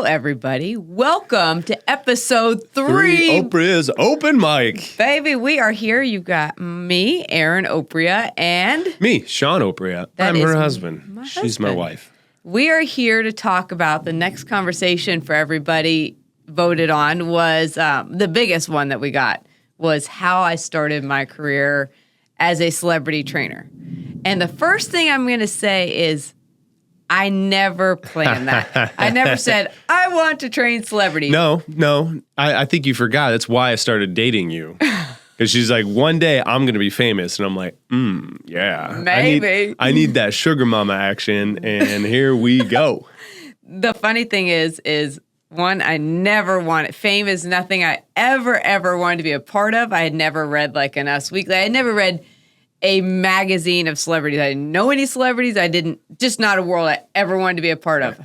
Hello, everybody. Welcome to episode 3. Opreas Open Mic. Baby, we are here. You've got me, Erin Oprea, and... Me, Sean Oprea. I'm her husband. She's my wife. We are here to talk about the next conversation for everybody voted on was the biggest one that we got was how I started my career as a celebrity trainer. And the first thing I'm going to say is I never planned that. I never said, I want to train celebrities. No. I think you forgot. That's why I started dating you. Because she's like, one day I'm going to be famous. And I'm like, yeah. Maybe. I need that sugar mama action. And here we go. The funny thing is one, I never wanted, fame is nothing I ever wanted to be a part of. I had never read like an Us Weekly. I had never read a magazine of celebrities. I didn't know any celebrities. Just not a world I ever wanted to be a part of.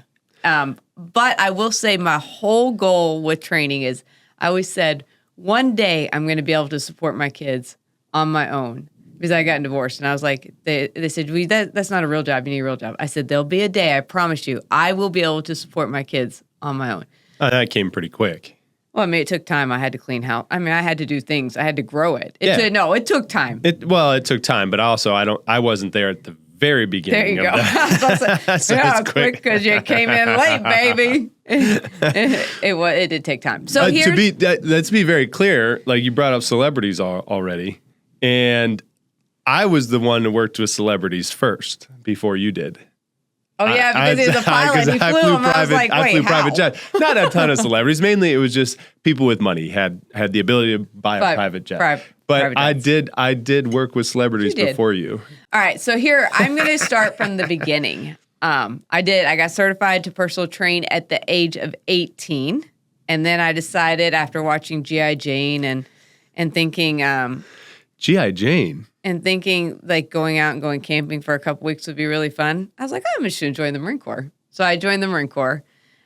But I will say my whole goal with training is I always said, one day I'm going to be able to support my kids on my own because I got divorced. And I was like, they said, that's not a real job. You need a real job. I said, there'll be a day, I promise you, I will be able to support my kids on my own. That came pretty quick. Well, I mean, it took time. I had to clean house. I mean, I had to do things. I had to grow it. It took time. It took time, but also I wasn't there at the very beginning. There you go. So it's quick because you came in late, baby. It did take time. So let's be very clear. Like you brought up celebrities already, and I was the one who worked with celebrities first before you did. Oh, yeah, because he was a pilot. He flew them. I was like, wait, I flew private jet. Not a ton of celebrities. Mainly, it was just people with money had the ability to buy a private jet. But I did work with celebrities before you. All right, so here, I'm going to start from the beginning. I got certified to personal train at the age of 18. And then I decided after watching G.I. Jane and thinking... G.I. Jane? And thinking like going out and going camping for a couple weeks would be really fun. I was like, I'm just going to join the Marine Corps. So I joined the Marine Corps.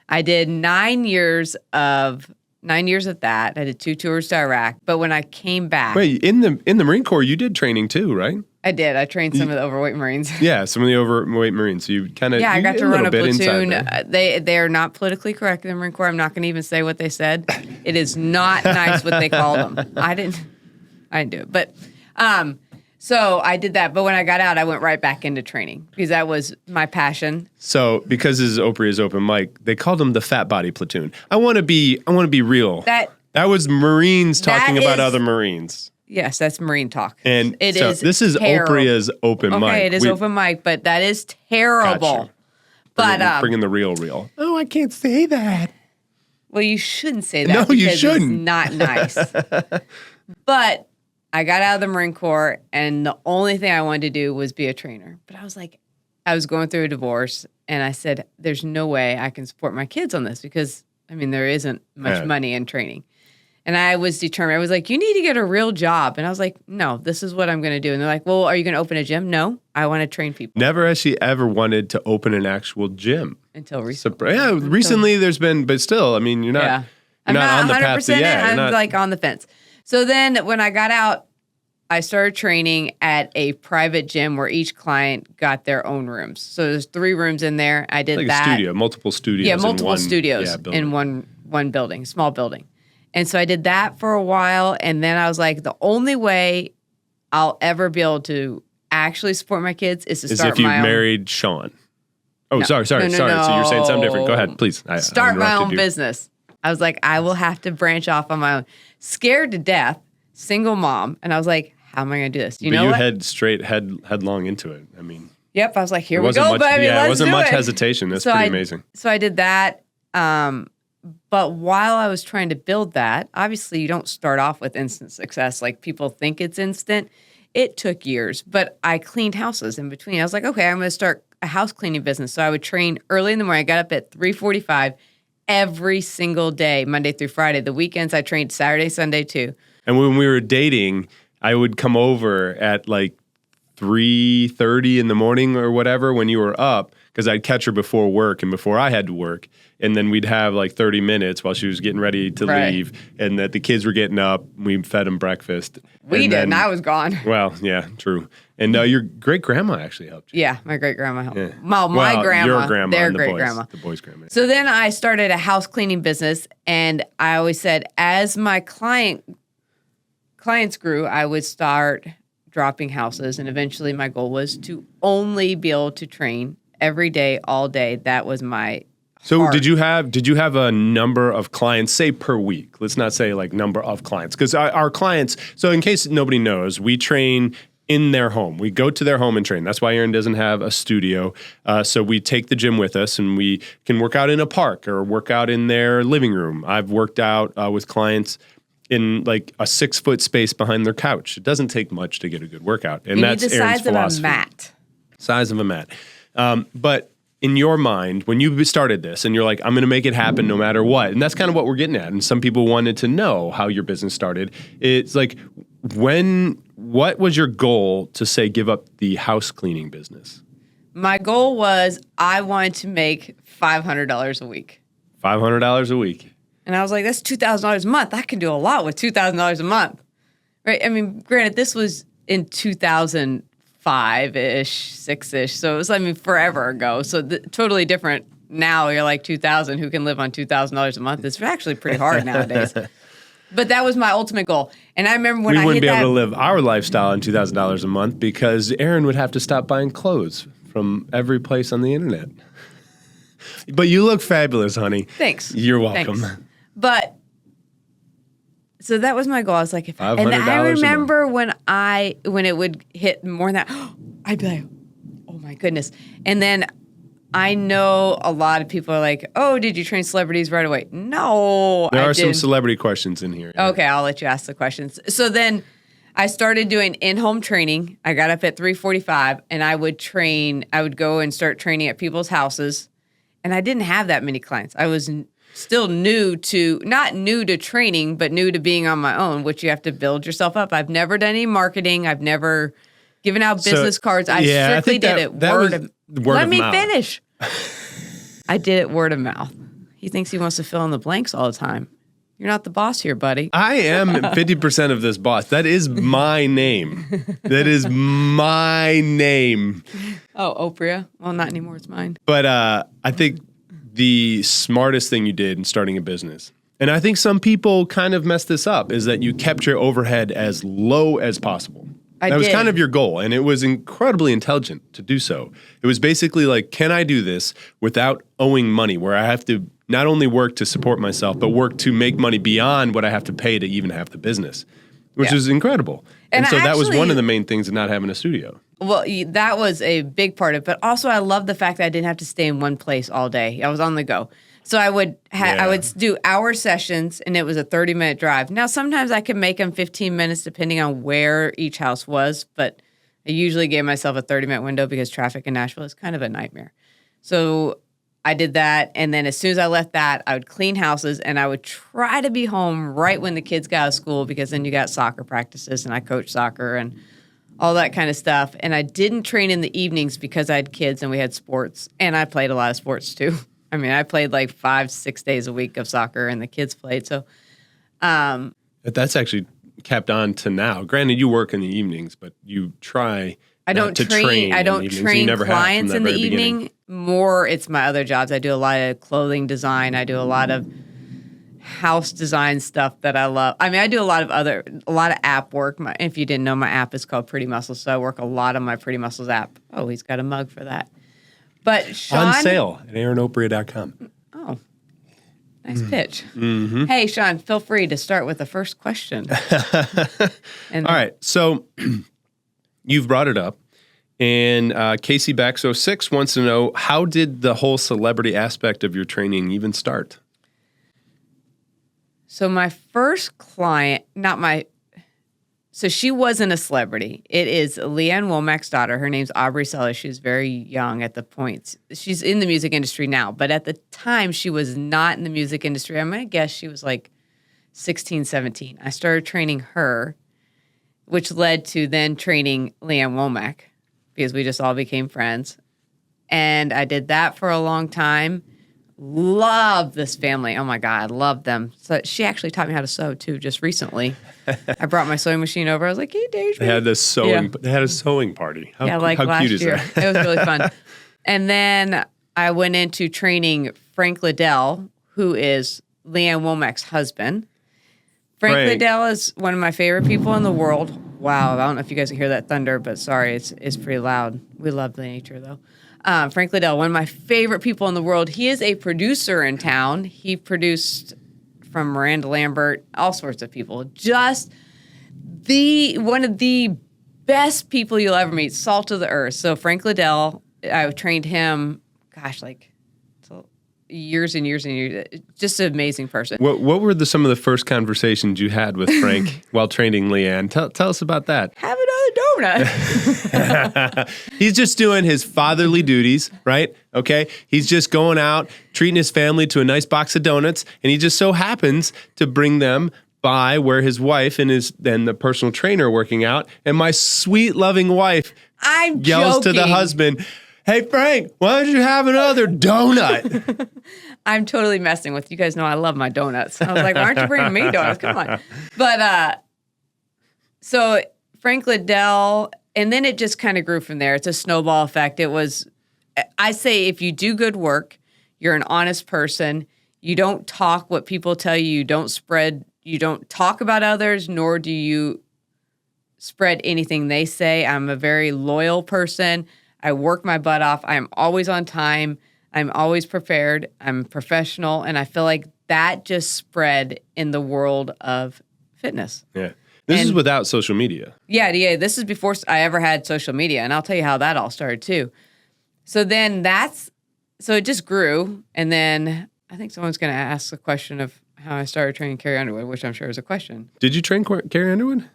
I did 9 years of that. I did 2 tours to Iraq. But when I came back, wait, in the Marine Corps, you did training too, right? I did. I trained some of the overweight Marines. Yeah, some of the overweight Marines. So you kind of I got to run a platoon. They are not politically correct in the Marine Corps. I'm not going to even say what they said. It is not nice what they called them. I didn't do it, but. So I did that, but when I got out, I went right back into training because that was my passion. So because this is Opreas Open Mic, they called them the Fat Body Platoon. I want to be real. That was Marines talking about other Marines. Yes, that's Marine talk. And this is Opreas Open Mic. Okay, it is open mic, but that is terrible. Gotcha. But bringing the real. Oh, I can't say that. Well, you shouldn't say that. No, you shouldn't. It's not nice. But I got out of the Marine Corps, and the only thing I wanted to do was be a trainer. But I was like, I was going through a divorce, and I said, there's no way I can support my kids on this because, I mean, there isn't much money in training. And I was determined. I was like, you need to get a real job. And I was like, no, this is what I'm going to do. And they're like, well, are you going to open a gym? No, I want to train people. Never has she ever wanted to open an actual gym. Until recently. Recently there's been, but still, I mean, you're not on the path to, I'm like on the fence. So then when I got out, I started training at a private gym where each client got their own rooms. So there's 3 rooms in there. I did that. A studio, multiple studios. Yeah, multiple studios in one building, small building. And so I did that for a while. And then I was like, the only way I'll ever be able to actually support my kids is to start my own. Is if you married Sean. Oh, no. Sorry. No. So you're saying something different. Go ahead, please. Start my own business. I was like, I will have to branch off on my own. Scared to death, single mom. And I was like, how am I going to do this? You headlong into it. I mean. Yep. I was like, here we go, baby. Yeah, let's it wasn't do much it. hesitation. That's pretty amazing. So I did that. But while I was trying to build that, obviously you don't start off with instant success like people think it's instant. It took years, but I cleaned houses in between. I was like, okay, I'm going to start a house cleaning business. So I would train early in the morning. I got up at 3:45 every single day, Monday through Friday. The weekends I trained Saturday, Sunday too. And when we were dating, I would come over at like 3:30 in the morning or whatever when you were up because I'd catch her before work and before I had to work. And then we'd have like 30 minutes while she was getting ready to leave, and that the kids were getting up. We fed them breakfast. We didn't. I was gone. Well, yeah, true. And your great-grandma actually helped you. Yeah, my great-grandma helped. Yeah. My grandma. Your grandma. Their and great-grandma. The boys' grandma. So then I started a house cleaning business, and I always said, as my clients grew, I would start dropping houses, and eventually my goal was to only be able to train every day, all day. That was my So did you have a number of clients, say per week? Let's not say like number of clients, because our clients, so in case nobody knows, we train in their home. We go to their home and train. That's why Erin doesn't have a studio. So we take the gym with us, and we can work out in a park or work out in their living room. I've worked out with clients in like a 6-foot space behind their couch. It doesn't take much to get a good workout. And that's Erin's philosophy. The size of a mat. Size of a mat. But in your mind, when you started this and you're like, I'm going to make it happen no matter what. And that's kind of what we're getting at. And some people wanted to know how your business started. It's like, what was your goal to say, give up the house cleaning business? My goal was I wanted to make $500 a week. $500 a week. And I was like, that's $2,000 a month. I can do a lot with $2,000 a month. Right? I mean, granted, this was in 2005-ish, 6-ish. So it was, forever ago. So totally different now. You're like 2,000. Who can live on $2,000 a month? It's actually pretty hard nowadays. But that was my ultimate goal. And I remember when we wouldn't be able to live our lifestyle on $2,000 a month because Erin would have to stop buying clothes from every place on the internet. But you look fabulous, honey. Thanks. You're welcome. Thanks. But so that was my goal. I was like, and I remember when it would hit more than that, I'd be like, oh my goodness. And then I know a lot of people are like, oh, did you train celebrities right away? No, there are some celebrity questions in here. Okay, I'll let you ask the questions. So then I started doing in-home training. I got up at 3:45 and I would go and start training at people's houses. And I didn't have that many clients. I was still not new to training, but new to being on my own, which you have to build yourself up. I've never done any marketing. I've never given out business cards. I strictly did it word of mouth. Let me finish. I did it word of mouth. He thinks he wants to fill in the blanks all the time. You're not the boss here, buddy. I am 50% of this boss. That is my name. That is my name. Oh, Oprea? Well, not anymore. It's mine. But I think the smartest thing you did in starting a business, and I think some people kind of messed this up, is that you kept your overhead as low as possible. That was kind of your goal, and it was incredibly intelligent to do so. It was basically like, can I do this without owing money, where I have to not only work to support myself, but work to make money beyond what I have to pay to even have the business, which is incredible. And so that was one of the main things of not having a studio. Well, that was a big part of it. But also I love the fact that I didn't have to stay in one place all day. I was on the go. So I would do hour sessions, and it was a 30-minute drive. Now, sometimes I could make them 15 minutes depending on where each house was, but I usually gave myself a 30-minute window because traffic in Nashville is kind of a nightmare. So I did that, and then as soon as I left that, I would clean houses, and I would try to be home right when the kids got out of school, because then you got soccer practices, and I coached soccer and all that kind of stuff. And I didn't train in the evenings because I had kids and we had sports, and I played a lot of sports too. I mean, I played like 5-6 days a week of soccer, and the kids played. So that's actually kept on to now. Granted, you work in the evenings, but you try. I don't train clients in the evening. More, it's my other jobs. I do a lot of clothing design. I do a lot of house design stuff that I love. I mean, I do a lot of app work. If you didn't know, my app is called Pretty Muscles, so I work a lot on my Pretty Muscles app. Oh, he's got a mug for that. But Sean, on sale at ErinOprea.com. Oh, nice pitch. Mm-hmm. Hey, Sean, feel free to start with the first question. All right, so you've brought it up, and Casey Bax06 wants to know, how did the whole celebrity aspect of your training even start? So my first client, so she wasn't a celebrity. It is Leanne Womack's daughter. Her name's Aubrey Sellers. She was very young at the point. She's in the music industry now, but at the time she was not in the music industry. I'm going to guess she was like 16, 17. I started training her, which led to then training Leanne Womack, because we just all became friends. And I did that for a long time. Love this family. Oh my God, I love them. So she actually taught me how to sew too, just recently. I brought my sewing machine over. I was like, hey, Dave. They had this sewing. Yeah. They had a sewing party. How cute is that? It was really fun. And then I went into training Frank Liddell, who is Leanne Womack's husband. Frank Liddell is one of my favorite people in the world. Wow, I don't know if you guys can hear that thunder, but sorry, it's pretty loud. We love the nature though. Frank Liddell, one of my favorite people in the world. He is a producer in town. He produced from Miranda Lambert, all sorts of people. Just one of the best people you'll ever meet, salt of the earth. So Frank Liddell, I trained him, years and years and years. Just an amazing person. What were some of the first conversations you had with Frank while training Leanne? Tell us about that. Have another donut. He's just doing his fatherly duties, right? Okay. He's just going out, treating his family to a nice box of donuts, and he just so happens to bring them by where his wife and the personal trainer are working out, and my sweet, loving wife yells to the husband, hey, Frank, why don't you have another donut? I'm totally messing with you. You guys know I love my donuts. I was like, why aren't you bringing me donuts? Come on. But so Frank Liddell, and then it just kind of grew from there. It's a snowball effect. I say if you do good work, you're an honest person, you don't talk what people tell you, you don't talk about others, nor do you spread anything they say. I'm a very loyal person. I work my butt off. I'm always on time. I'm always prepared. I'm professional. And I feel like that just spread in the world of fitness. Yeah. This is without social media. Yeah. This is before I ever had social media. And I'll tell you how that all started too. So then so it just grew. And then I think someone's going to ask the question of how I started training Carrie Underwood, which I'm sure is a question. Did you train Carrie Underwood?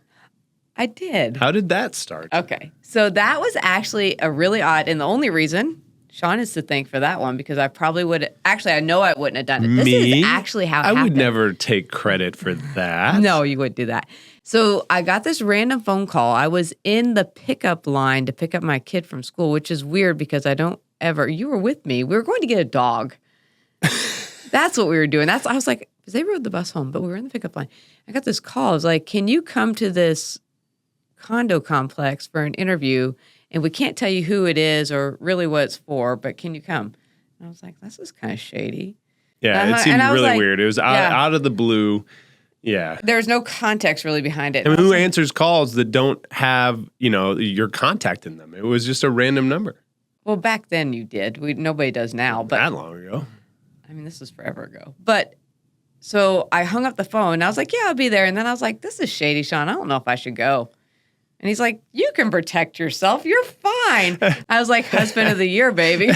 I did. How did that start? Okay. So that was actually a really odd, and the only reason, Sean is to thank for that one, because I probably would, actually, I know I wouldn't have done it. This is actually how it happened. I would never take credit for that. No, you wouldn't do that. So I got this random phone call. I was in the pickup line to pick up my kid from school, which is weird because you were with me. We were going to get a dog. That's what we were doing. I was like, because they rode the bus home, but we were in the pickup line. I got this call. I was like, can you come to this condo complex for an interview, and we can't tell you who it is or really what it's for, but can you come? And I was like, this is kind of shady. Yeah, it seemed really weird. It was out of the blue. Yeah. There's no context really behind it. I mean, who answers calls that don't have, your contact in them? It was just a random number. Well, back then you did. Nobody does now. But that long ago. I mean, this was forever ago. But so I hung up the phone, and I was like, yeah, I'll be there. And then I was like, this is shady, Sean. I don't know if I should go. And he's like, you can protect yourself. You're fine. I was like, husband of the year, baby.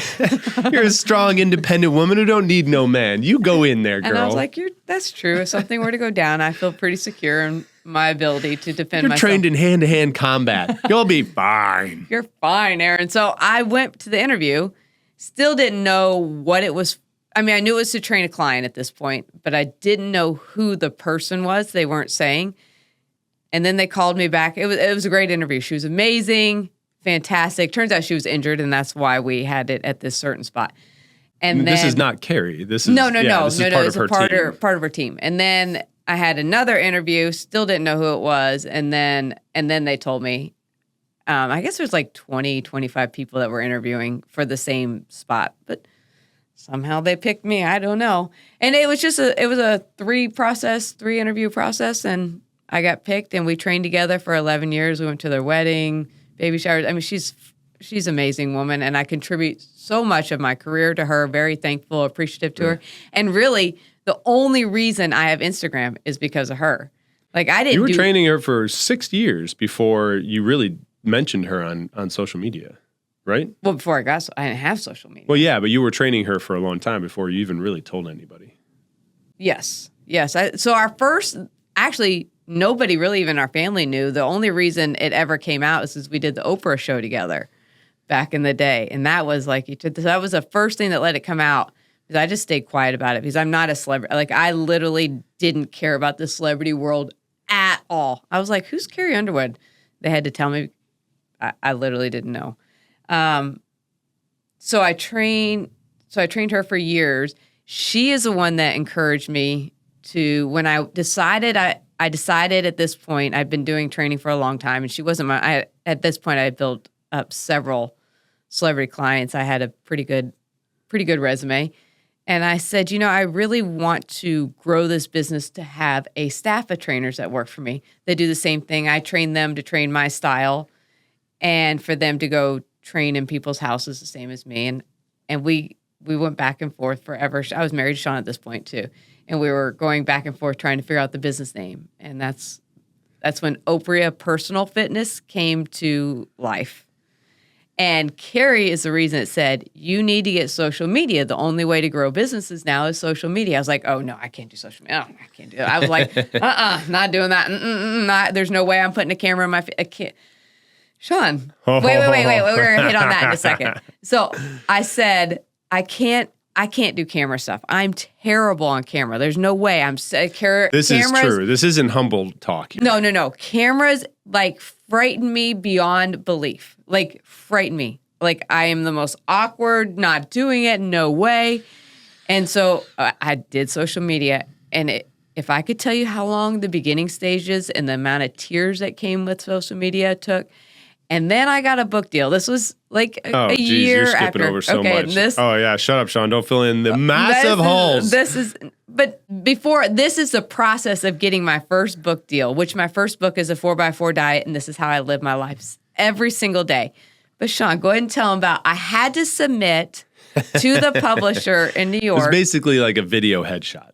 You're a strong, independent woman who don't need no man. You go in there, girl. And I was like, that's true. If something were to go down, I feel pretty secure in my ability to defend myself. You're trained in hand-to-hand combat. You'll be fine. You're fine, Erin. So I went to the interview, still didn't know what it was. I mean, I knew it was to train a client at this point, but I didn't know who the person was. They weren't saying. And then they called me back. It was a great interview. She was amazing, fantastic. Turns out she was injured, and that's why we had it at this certain spot. And this is not Carrie. This is no. This is part of her team. Part of her team. And then I had another interview. Still didn't know who it was. And then they told me. I guess there's like 20, 25 people that were interviewing for the same spot, but somehow they picked me. I don't know. And it was just a three interview process, and I got picked, and we trained together for 11 years. We went to their wedding, baby showers. I mean, she's an amazing woman, and I contribute so much of my career to her. Very thankful, appreciative to her. And really, the only reason I have Instagram is because of her. Like, I didn't. You were training her for 6 years before you really mentioned her on social media, right? Well, before I didn't have social media. Well, yeah, but you were training her for a long time before you even really told anybody. Yes. So our first, actually, nobody really even in our family knew. The only reason it ever came out is because we did the Oprah show together back in the day. And that was like, that was the first thing that let it come out, because I just stayed quiet about it because I'm not a celebrity. Like, I literally didn't care about the celebrity world at all. I was like, who's Carrie Underwood? They had to tell me. I literally didn't know. so I trained her for years. She is the one that encouraged me to, when I decided, I decided at this point, I'd been doing training for a long time, and she wasn't at this point, I had built up several celebrity clients. I had a pretty good resume. And I said, I really want to grow this business to have a staff of trainers that work for me. They do the same thing. I train them to train my style and for them to go train in people's houses the same as me. And we went back and forth forever. I was married to Sean at this point too. And we were going back and forth trying to figure out the business name. And that's when Oprea Personal Fitness came to life. And Carrie is the reason it said, you need to get social media. The only way to grow businesses now is social media. I was like, oh, no, I can't do social media. Oh, I can't do it. I was like, not doing that. There's no way I'm putting a camera in my face. I can't. Sean, wait. We're going to hit on that in a second. So I said, I can't do camera stuff. I'm terrible on camera. There's no way. This is true. This isn't humble talk here. No. Cameras frighten me beyond belief. Frighten me. I am the most awkward, not doing it, no way. And so I did social media. And if I could tell you how long the beginning stages and the amount of tears that came with social media took. And then I got a book deal. This was a year you're skipping after. Over so much. Shut up, Sean. Don't fill in the massive holes. But before, this is the process of getting my first book deal, which my first book is a 4x4 diet, and this is how I live my life every single day. But Sean, go ahead and tell them about, I had to submit to the publisher in New York. It's basically like a video headshot.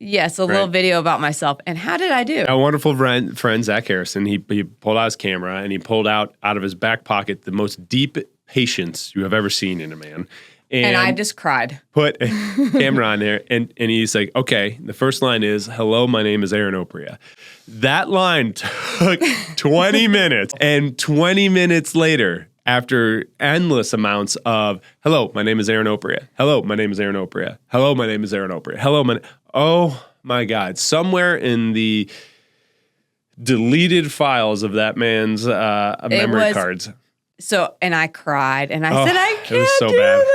Yes, a little video about myself. And how did I do? A wonderful friend, Zach Harrison, he pulled out his camera and he pulled out of his back pocket the most deep patience you have ever seen in a man. And I just cried. Put a camera on there and he's like, okay, the first line is, hello, my name is Erin Oprea. That line took 20 minutes. And 20 minutes later, after endless amounts of, hello, my name is Erin Oprea. Hello, my name is Erin Oprea. Hello, my name is Erin Oprea. Oh my God. Somewhere in the deleted files of that man's memory cards. So, and I cried and I said, I can't so do bad. this.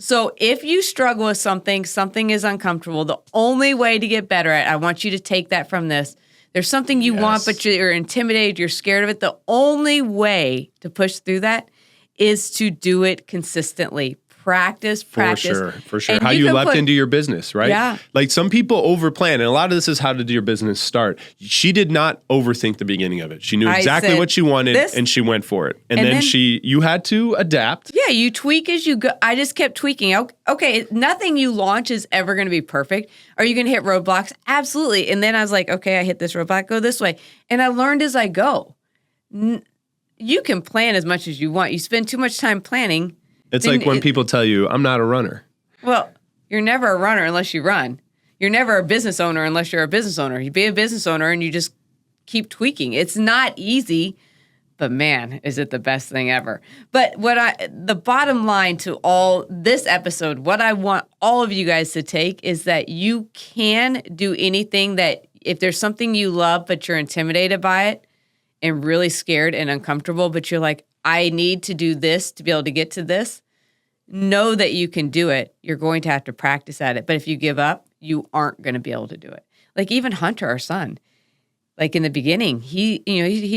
So if you struggle with something is uncomfortable, the only way to get better at it, I want you to take that from this. There's something you want, but you're intimidated, you're scared of it. The only way to push through that is to do it consistently. Practice. For sure. And how you leapt into your business, right? Yeah. Some people overplan, and a lot of this is how did your business start. She did not overthink the beginning of it. She knew exactly what she wanted, and she went for it. And then you had to adapt. Yeah, you tweak as you go. I just kept tweaking. Okay, nothing you launch is ever going to be perfect. Are you going to hit roadblocks? Absolutely. And then I was like, okay, I hit this roadblock, go this way. And I learned as I go. You can plan as much as you want. You spend too much time planning. It's like when people tell you, I'm not a runner. Well, you're never a runner unless you run. You're never a business owner unless you're a business owner. You be a business owner and you just keep tweaking. It's not easy, but man, is it the best thing ever. But the bottom line to all this episode, what I want all of you guys to take is that you can do anything that if there's something you love, but you're intimidated by it and really scared and uncomfortable, but you're like, I need to do this to be able to get to this. Know that you can do it. You're going to have to practice at it. But if you give up, you aren't going to be able to do it. Even Hunter, our son, in the beginning, he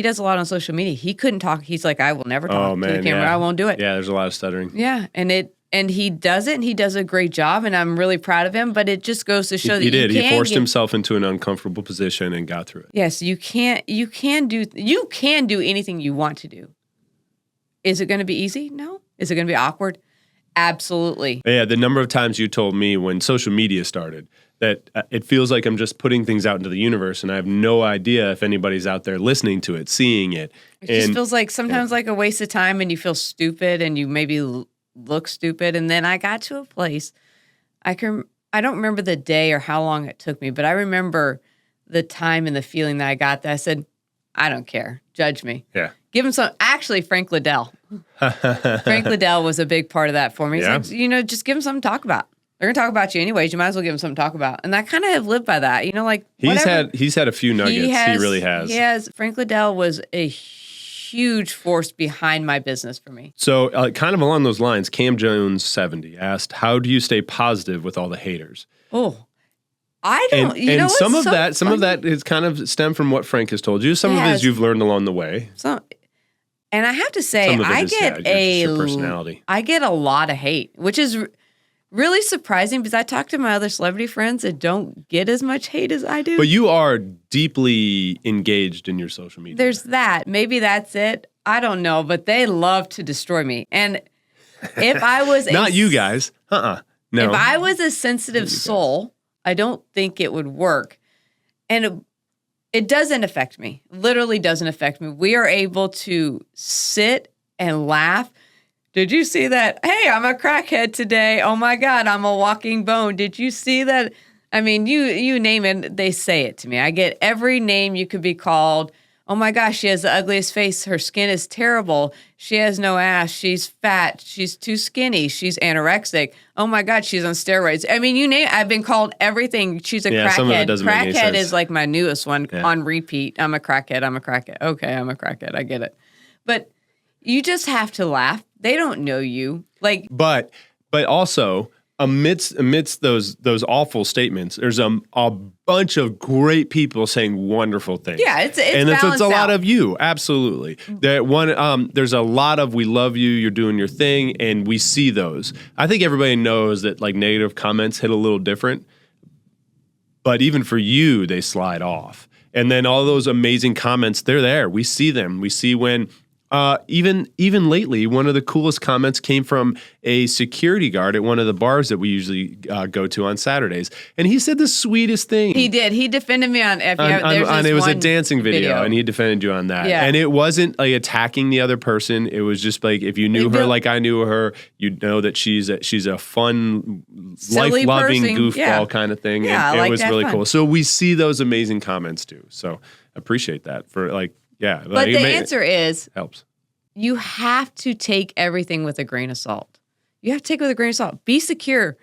does a lot on social media. He couldn't talk. He's like, I will never talk to the camera. Yeah. I won't do it. Yeah, there's a lot of stuttering. Yeah, and he does it, and he does a great job, and I'm really proud of him. But it just goes to show that he did. He forced himself into an uncomfortable position and got through it. Yes, you can do anything you want to do. Is it going to be easy? No. Is it going to be awkward? Absolutely. Yeah, the number of times you told me when social media started that it feels like I'm just putting things out into the universe and I have no idea if anybody's out there listening to it, seeing it. It just feels like sometimes like a waste of time and you feel stupid and you maybe look stupid. And then I got to a place, I don't remember the day or how long it took me, but I remember the time and the feeling that I got that I said, I don't care. Judge me. Yeah. Give him some. Actually, Frank Liddell. Frank Liddell was a big part of that for me. Yeah. He's like, just give him something to talk about. They're going to talk about you anyways. You might as well give them something to talk about. And I kind of have lived by that. He's had a few nuggets. He really has. Frank Liddell was a huge force behind my business for me. So kind of along those lines, Cam Jones 70 asked, how do you stay positive with all the haters? Oh, I don't. And some of that is kind of stemmed from what Frank has told you. Some of it is you've learned along the way. And I have to say, I get a lot of hate, which is really surprising because I talk to my other celebrity friends that don't get as much hate as I do. But you are deeply engaged in your social media. There's that. Maybe that's it. I don't know, but they love to destroy me. And if I was not you guys, no. If I was a sensitive soul, I don't think it would work. And it doesn't affect me. Literally doesn't affect me. We are able to sit and laugh. Did you see that? Hey, I'm a crackhead today. Oh my God, I'm a walking bone. Did you see that? I mean, you name it, they say it to me. I get every name you could be called. Oh my gosh, she has the ugliest face. Her skin is terrible. She has no ass. She's fat. She's too skinny. She's anorexic. Oh my God, she's on steroids. I mean, you name it. I've been called everything. She's a crackhead. Some of it doesn't make any sense. Crackhead is like my newest one on repeat. I'm a crackhead. I'm a crackhead. Okay, I'm a crackhead. I get it. But you just have to laugh. They don't know you. But also amidst those awful statements, there's a bunch of great people saying wonderful things. Yeah, it's and it's a lot of you. Absolutely. There's a lot of we love you. You're doing your thing, and we see those. I think everybody knows that negative comments hit a little different, but even for you, they slide off. And then all those amazing comments, they're there. We see them. We see when. Even lately, one of the coolest comments came from a security guard at one of the bars that we usually go to on Saturdays, and he said the sweetest thing. He did. He defended me on it was a dancing video, and he defended you on that. Yeah. And it wasn't attacking the other person. It was just if you knew her like I knew her, you'd know that she's a fun, life-loving goofball kind of thing. Yeah, and it was really cool. So we see those amazing comments too. So appreciate that for Yeah, but the answer is helps. You have to take everything with a grain of salt. You have to take it with a grain of salt. Be secure.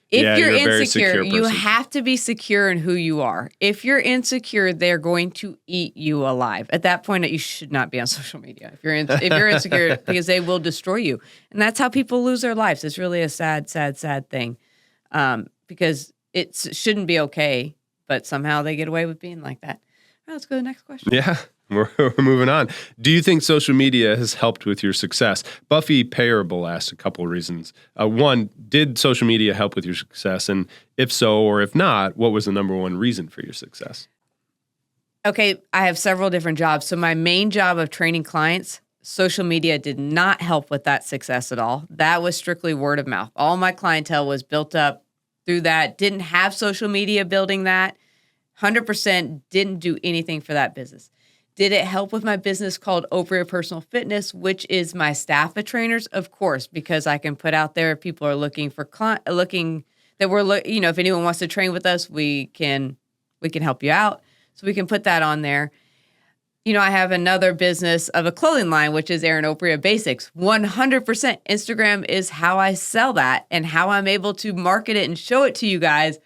If you're insecure, you have to be secure in who you are. If you're insecure, they're going to eat you alive. At that point, you should not be on social media. If you're insecure, because they will destroy you, and that's how people lose their lives. It's really a sad, sad, sad thing, because it shouldn't be okay, but somehow they get away with being like that. All right, let's go to the next question. Yeah. We're moving on. Do you think social media has helped with your success? Buffy Payable asked a couple of reasons. One, did social media help with your success? And if so, or if not, what was the number one reason for your success? Okay, I have several different jobs. So my main job of training clients, social media did not help with that success at all. That was strictly word of mouth. All my clientele was built up through that. Didn't have social media building that. 100% didn't do anything for that business. Did it help with my business called Opreas Personal Fitness, which is my staff of trainers? Of course, because I can put out there if people are looking for if anyone wants to train with us, we can help you out. So we can put that on there. I have another business of a clothing line, which is Erin Oprea Basics. 100% Instagram is how I sell that and how I'm able to market it and show it to you guys.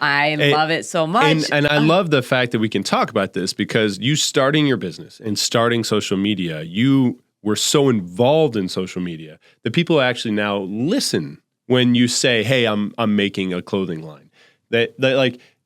I love it so much. And I love the fact that we can talk about this because you starting your business and starting social media, you were so involved in social media that people actually now listen when you say, hey, I'm making a clothing line.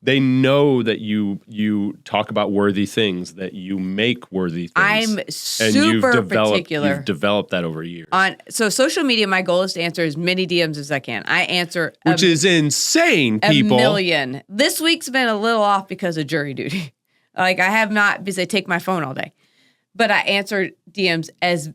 They know that you talk about worthy things, that you make worthy things. I'm super particular. You've developed that over years. So social media, my goal is to answer as many DMs as I can. I answer which is insane, people. A million. This week's been a little off because of jury duty. I have not, because I take my phone all day. But I answer DMs as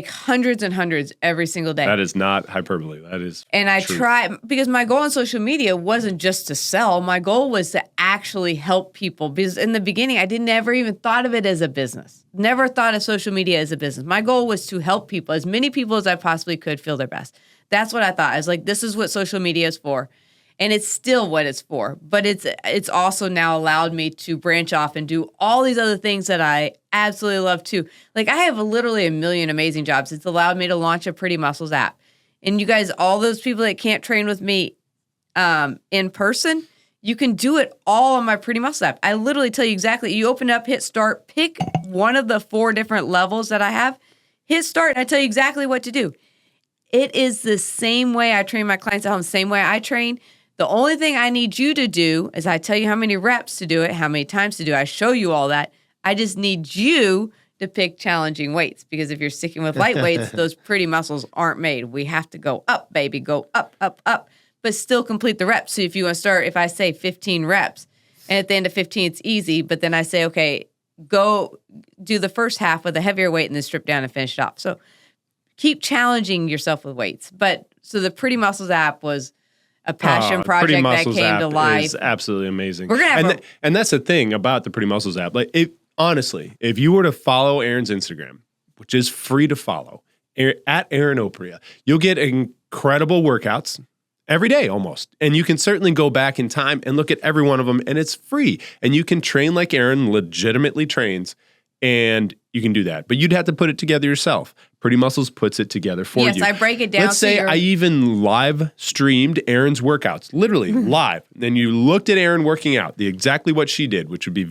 hundreds and hundreds every single day. That is not hyperbole. That is And I truth. try, because my goal on social media wasn't just to sell. My goal was to actually help people. Because in the beginning, I never even thought of it as a business. Never thought of social media as a business. My goal was to help people, as many people as I possibly could, feel their best. That's what I thought. I was like, this is what social media is for. And it's still what it's for. But it's also now allowed me to branch off and do all these other things that I absolutely love too. I have literally a million amazing jobs. It's allowed me to launch a Pretty Muscles app. And you guys, all those people that can't train with me in person, You can do it all on my Pretty Muscle app. I literally tell you exactly. You open up, hit start, pick one of the 4 different levels that I have, hit start, and I tell you exactly what to do. It is the same way I train my clients at home, same way I train. The only thing I need you to do is I tell you how many reps to do it, how many times to do it. I show you all that. I just need you to pick challenging weights, because if you're sticking with light weights, those pretty muscles aren't made. We have to go up, baby, go up, up, up, but still complete the reps. So if you want to start, if I say 15 reps, and at the end of 15, it's easy, but then I say, okay, go do the first half with a heavier weight and then strip down and finish it off. So keep challenging yourself with weights. But so the Pretty Muscles app was a passion project that came to life. Is absolutely amazing. We're gonna have and that's the thing about the Pretty Muscles app. Like, honestly, if you were to follow Erin's Instagram, which is free to follow, at Erin Oprea, you'll get incredible workouts every day almost. And you can certainly go back in time and look at every one of them, and it's free. And you can train like Erin legitimately trains, and you can do that. But you'd have to put it together yourself. Pretty Muscles puts it together for you. Yes, I break it down. Let's say I even live streamed Erin's workouts, literally live. Then you looked at Erin working out, exactly what she did, which would be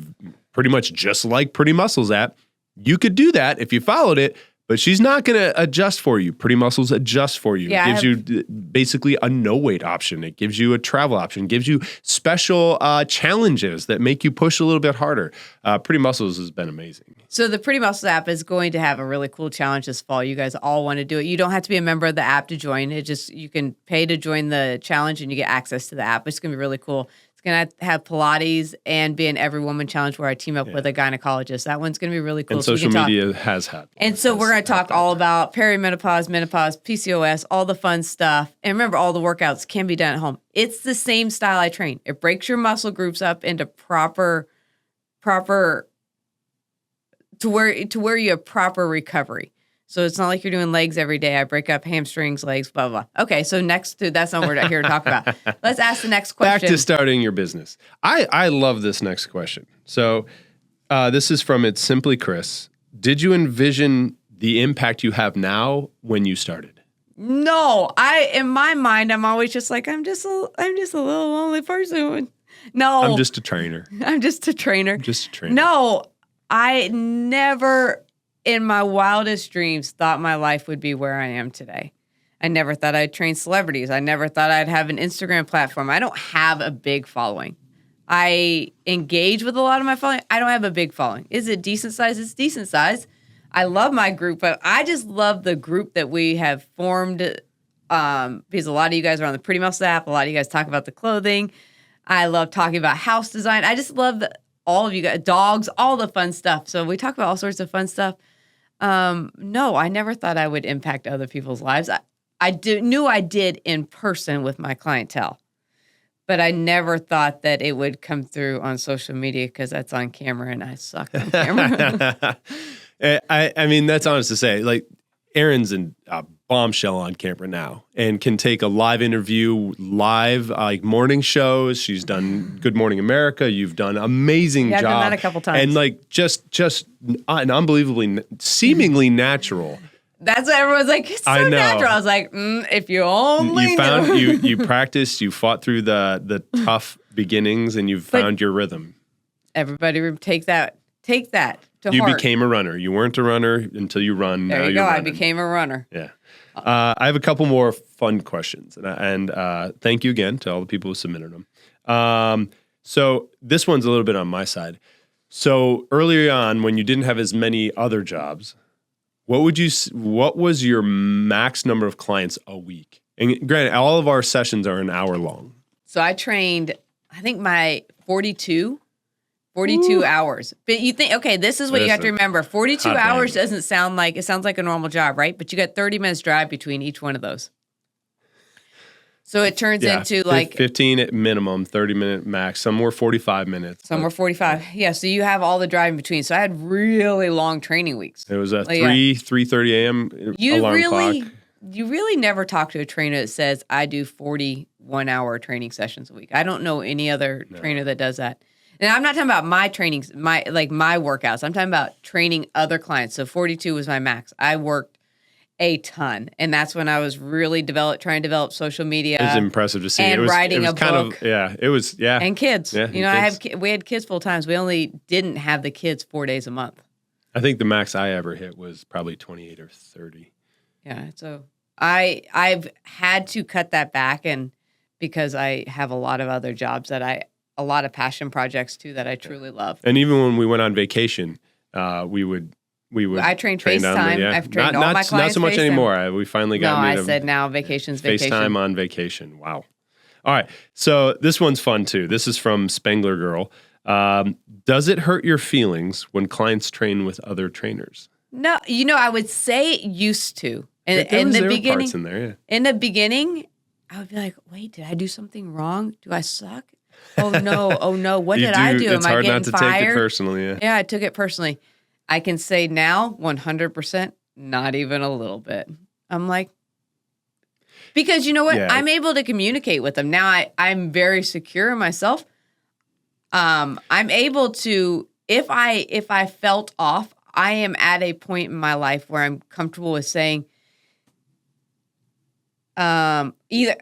pretty much just like Pretty Muscles app. You could do that if you followed it, but she's not going to adjust for you. Pretty Muscles adjusts for you. Yeah, it gives you basically a no weight option. It gives you a travel option. It gives you special challenges that make you push a little bit harder. Pretty Muscles has been amazing. So the Pretty Muscles app is going to have a really cool challenge this fall. You guys all want to do it. You don't have to be a member of the app to join. You can pay to join the challenge and you get access to the app. It's going to be really cool. Going to have Pilates and be an Every Woman Challenge where I team up with a gynecologist. That one's going to be really cool. And social media has had. And so we're going to talk all about perimenopause, menopause, PCOS, all the fun stuff. And remember, all the workouts can be done at home. It's the same style I train. It breaks your muscle groups up into proper to where you have proper recovery. So it's not like you're doing legs every day. I break up hamstrings, legs, blah, blah, blah. Okay, so that's not what we're here to talk about. Let's ask the next question. Back to starting your business. I love this next question. So this is from It's Simply Chris. Did you envision the impact you have now when you started? No. In my mind, I'm always just like, I'm just a little lonely person. No. I'm just a trainer. No, I never in my wildest dreams thought my life would be where I am today. I never thought I'd train celebrities. I never thought I'd have an Instagram platform. I don't have a big following. I engage with a lot of my following. I don't have a big following. Is it decent size? It's decent size. I love my group, but I just love the group that we have formed because a lot of you guys are on the Pretty Muscle app. A lot of you guys talk about the clothing. I love talking about house design. I just love all of you guys, dogs, all the fun stuff. So we talk about all sorts of fun stuff. No, I never thought I would impact other people's lives. I knew I did in person with my clientele, but I never thought that it would come through on social media because that's on camera and I suck on camera. I mean, that's honest to say. Like, Erin's a bombshell on camera now and can take a live interview, like morning shows. She's done Good Morning America. You've done amazing job. I've done that a couple times. And like just an unbelievably, seemingly natural. That's what everyone's like, it's so natural. I was like, if you only knew. You practiced, you fought through the tough beginnings, and you've found your rhythm. Everybody take that to you heart. became a runner. You weren't a runner until you run. There you go. I became a runner. Yeah. I have a couple more fun questions, and thank you again to all the people who submitted them. So this one's a little bit on my side. So earlier on, when you didn't have as many other jobs, what was your max number of clients a week? And granted, all of our sessions are an hour long. So I trained, I think my 42 hours. But you think, okay, this is what you have to remember. 42 hours doesn't sound like, it sounds like a normal job, right? But you got 30 minutes drive between each one of those. So it turns into like 15 at minimum, 30-minute max. Some were 45 minutes. Some were 45. Yeah, so you have all the drive in between. So I had really long training weeks. It was a 3:30 a.m. alarm clock. You really never talk to a trainer that says, I do 41-hour training sessions a week. I don't know any other trainer that does that. And I'm not talking about my trainings, my workouts. I'm talking about training other clients. So 42 was my max. I worked a ton. And that's when I was really trying to develop social media. It was impressive to see. And writing a book. And kids. Yeah, we had kids full times. We only didn't have the kids 4 days a month. I think the max I ever hit was probably 28 or 30. Yeah. So I've had to cut that back, and because I have a lot of other jobs a lot of passion projects too that I truly love. And even when we went on vacation, we would. I trained FaceTime. I've trained all my clients. Not so much FaceTime. anymore. We finally got. No, I said now vacation's vacation. FaceTime on vacation. Wow. All right. So this one's fun too. This is from Spengler Girl. Does it hurt your feelings when clients train with other trainers? No, I would say it used to. In the beginning, parts in there, yeah. In the beginning, I would be like, "Wait, did I do something wrong? Do I suck? Oh no! What did I do? It's Am hard I getting not to fired?" take it personally. Yeah. Yeah, I took it personally. I can say now, 100%, not even a little bit. I'm like, because you know what? Yeah. I'm able to communicate with them now. I'm very secure in myself. I'm able to, if I felt off, I am at a point in my life where I'm comfortable with saying, either,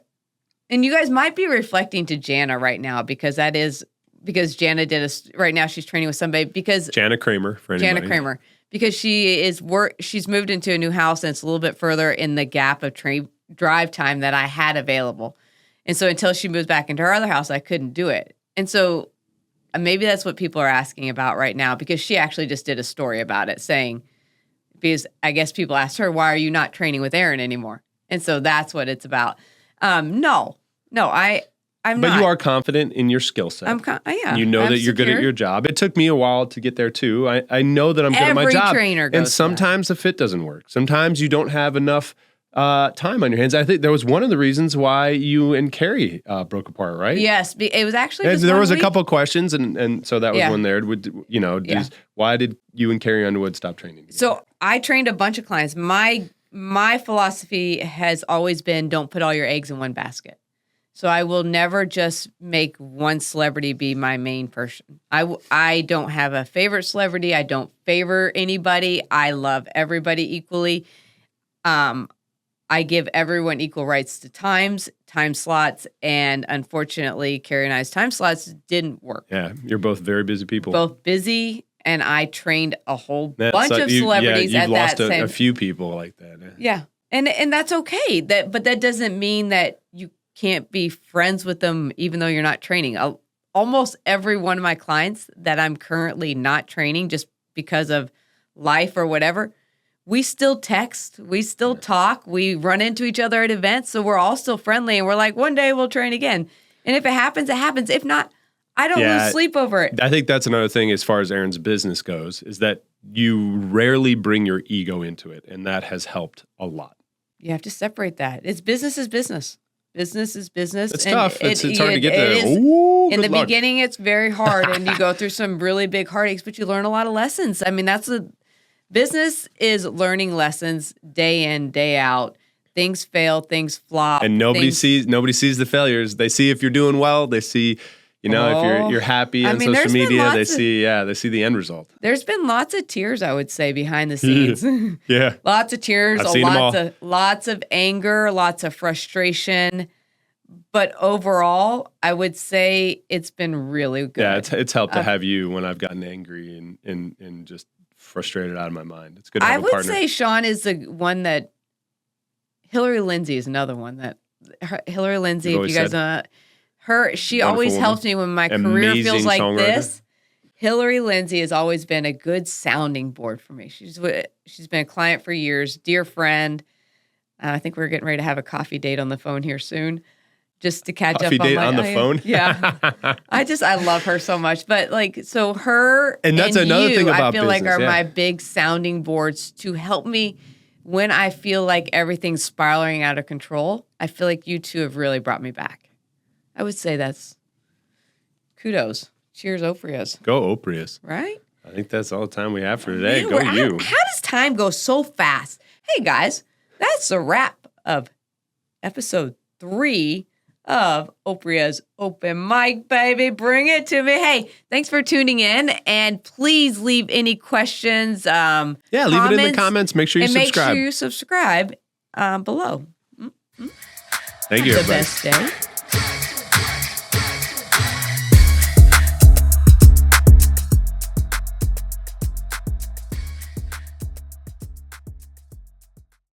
and you guys might be reflecting to Jana right now because Jana right now she's training with somebody Jana Kramer, for anybody. Jana Kramer, because she's moved into a new house and it's a little bit further in the gap of drive time that I had available. And so until she moves back into her other house, I couldn't do it. And so maybe that's what people are asking about right now, because she actually just did a story about it because I guess people asked her, why are you not training with Erin anymore? And so that's what it's about. I'm not. But you are confident in your skill set. Yeah. You know that you're good at your job. It took me a while to get there too. I know that I'm good at my job. Every trainer goes and sometimes the fit doesn't work. Sometimes you don't have enough time on your hands. I think there was one of the reasons why you and Carrie broke apart, right? Yes, it was actually just there was a couple questions, and so that was one there. Why did you and Carrie Underwood stop training together? So I trained a bunch of clients. My philosophy has always been, don't put all your eggs in one basket. So I will never just make one celebrity be my main person. I don't have a favorite celebrity. I don't favor anybody. I love everybody equally. I give everyone equal rights to time slots, and unfortunately, Carrie and I's time slots didn't work. Yeah, you're both very busy people. Both busy, and I trained a whole bunch of celebrities at that time. You've lost a few people like that. Yeah, and that's okay. But that doesn't mean that you can't be friends with them even though you're not training. Almost every one of my clients that I'm currently not training just because of life or whatever, we still text, we still talk, we run into each other at events, so we're all still friendly, and we're like, one day we'll train again. And if it happens, it happens. If not, I don't lose sleep over it. I think that's another thing as far as Erin's business goes, is that you rarely bring your ego into it, and that has helped a lot. You have to separate that. Business is business. Business is business. It's tough. It's hard to get there. In the beginning, it's very hard, and you go through some really big heartaches, but you learn a lot of lessons. I mean, business is learning lessons day in, day out. Things fail, things flop, and nobody sees the failures. They see if you're doing well. They see, if you're happy on social media. They see the end result. There's been lots of tears, I would say, behind the scenes. Yeah, lots of tears, lots of anger, lots of frustration. But overall, I would say it's been really good. Yeah, it's helped to have you when I've gotten angry and just frustrated out of my mind. It's good to have a partner. I would say Sean is the one that. Hillary Lindsay is another one that. Hillary Lindsay, if you guys know her, she always helps me when my career feels like this. Hillary Lindsay has always been a good sounding board for me. She's been a client for years, dear friend. I think we're getting ready to have a coffee date on the phone here soon, just to catch coffee up date on the phone. Yeah, I love her so much. But so her and that's another thing about I feel business, like are my big sounding boards to help me when I feel like everything's spiraling out of control. I feel like you two have really brought me back. I would say that's kudos. Cheers, Opreas. Go Opreas. Right? I think that's all the time we have for today. Man, Go you. How does time go so fast? Hey, guys, that's a wrap of episode 3 of Opreas Open Mic, baby. Bring it to me. Hey, thanks for tuning in. And please leave any questions. Leave it in the comments. Make sure you subscribe. Make sure you subscribe below. Thank you, The everybody. best day